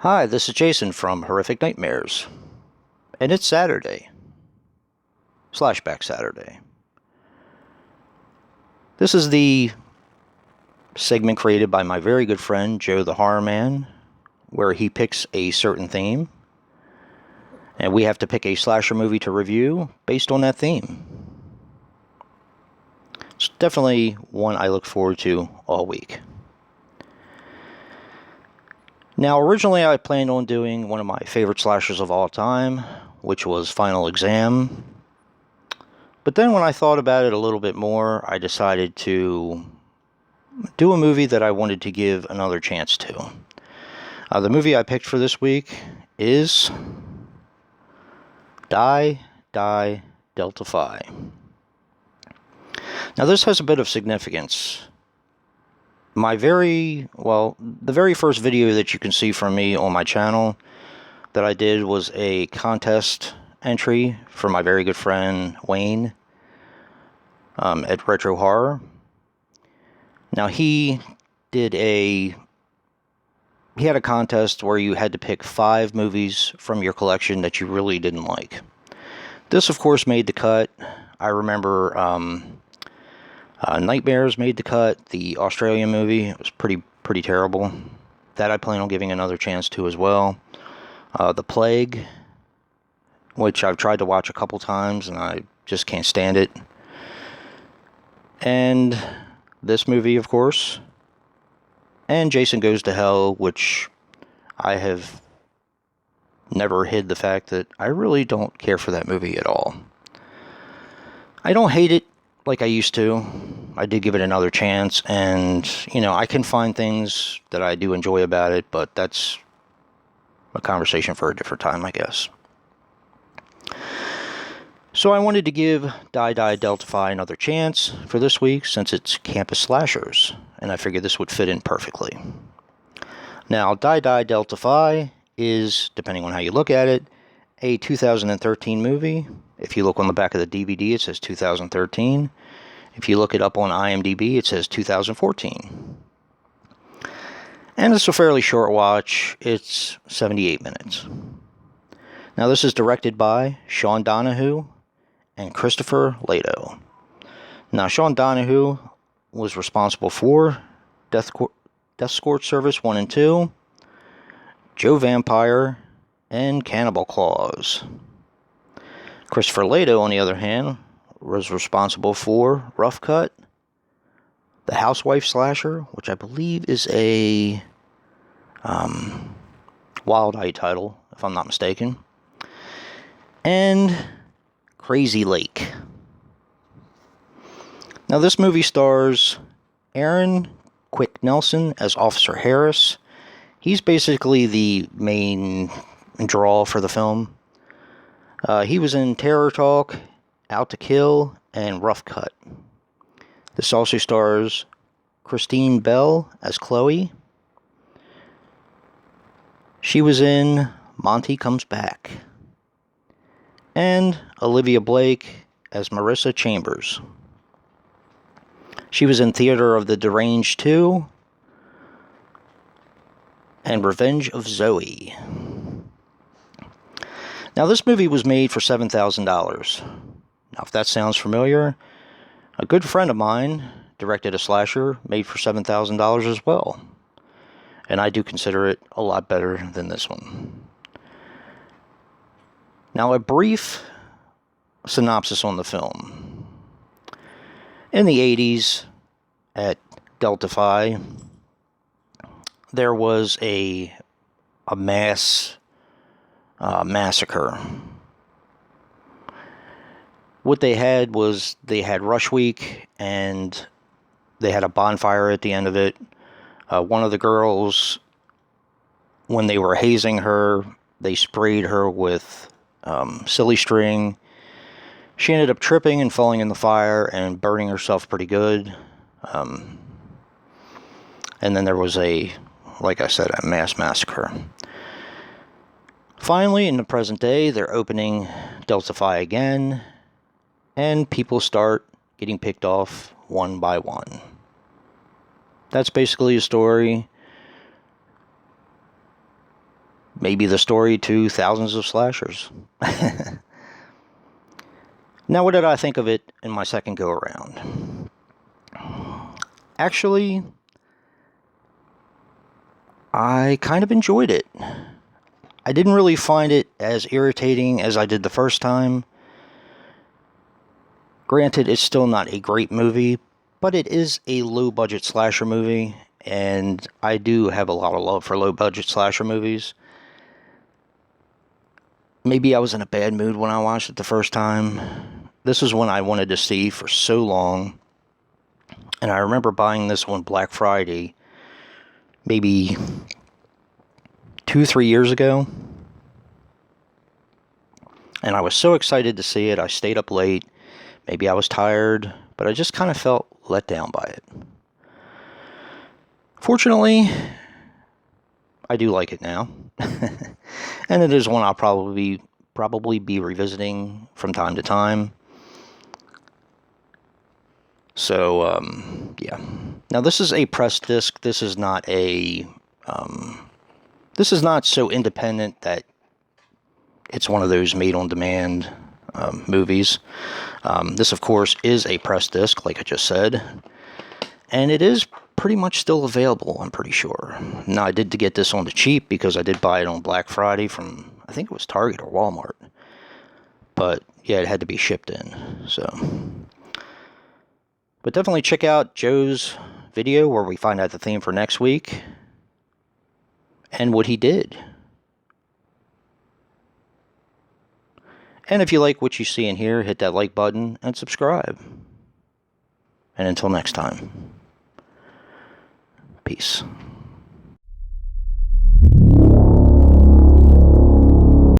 Hi, this is Jason from Horrific Nightmares, and it's Saturday. Slashback Saturday. This is the segment created by my very good friend, Joe the Horror Man, where he picks a certain theme, and we have to pick a slasher movie to review based on that theme. It's definitely one I look forward to all week. Now, originally I planned on doing one of my favorite slashers of all time, which was Final Exam. But then when I thought about it a little bit more, I decided to do a movie that I wanted to give another chance to. The movie I picked for this week is Die, Delta Phi. Now this has a bit of significance. The very first video that you can see from me on my channel that I did was a contest entry for my very good friend Wayne at Retro Horror. Now he had a contest where you had to pick 5 movies from your collection that you really didn't like. This of course made the cut. I remember Nightmares made the cut, the Australian movie. It was pretty terrible. That I plan on giving another chance to as well. The Plague, which I've tried to watch a couple times and I just can't stand it. And this movie, of course. And Jason Goes to Hell, which I have never hid the fact that I really don't care for that movie at all. I don't hate it like I used to. I did give it another chance, and, I can find things that I do enjoy about it, but that's a conversation for a different time, I guess. So I wanted to give Die Delta Phi another chance for this week, since it's Campus Slashers, and I figured this would fit in perfectly. Now, Die Delta Phi is, depending on how you look at it, a 2013 movie. If you look on the back of the DVD, it says 2013. If you look it up on IMDb, it says 2014. And it's a fairly short watch. It's 78 minutes. Now, this is directed by Sean Donahue and Christopher Lato. Now, Sean Donahue was responsible for Death Escort Service 1 and 2, Joe Vampire, and Cannibal Claws. Christopher Lato, on the other hand, was responsible for Rough Cut, The Housewife Slasher, which I believe is a Wild Eye title, if I'm not mistaken, and Crazy Lake. Now, this movie stars Aaron Quick Nelson as Officer Harris. He's basically the main draw for the film. He was in Terror Talk, Out to Kill, and Rough Cut. This also stars Christine Bell as Chloe. She was in Monty Comes Back. And Olivia Blake as Marissa Chambers. She was in Theater of the Deranged 2 and Revenge of Zoe. Now, this movie was made for $7,000. Now, if that sounds familiar, a good friend of mine directed a slasher made for $7,000 as well. And I do consider it a lot better than this one. Now, a brief synopsis on the film. In the 80s, at Delta Phi, there was a mass massacre. What they had was Rush Week, and they had a bonfire at the end of it. One of the girls, when they were hazing her, they sprayed her with silly string. She ended up tripping and falling in the fire and burning herself pretty good. And then there was like I said, a mass massacre. Finally, in the present day, they're opening Delta Phi again, and people start getting picked off one by one. That's basically the story. maybe the story to thousands of slashers. Now, what did I think of it in my second go-around? Actually, I kind of enjoyed it. I didn't really find it as irritating as I did the first time. Granted, it's still not a great movie, but it is a low-budget slasher movie, and I do have a lot of love for low-budget slasher movies. Maybe I was in a bad mood when I watched it the first time. This is one I wanted to see for so long, and I remember buying this one Black Friday, maybe 2-3 years ago, and I was so excited to see it. I stayed up late. Maybe I was tired, but I just kind of felt let down by it. Fortunately, I do like it now, and it is one I'll probably be revisiting from time to time. So, yeah. Now, this is a press disc. This is not so independent that it's one of those made-on-demand movies. This, of course, is a press disc, like I just said. And it is pretty much still available, I'm pretty sure. Now, I did get this on the cheap because I did buy it on Black Friday from, I think it was Target or Walmart. But, yeah, it had to be shipped in, so... But definitely check out Joe's video where we find out the theme for next week and what he did. And if you like what you see in here, hit that like button and subscribe. And until next time, peace.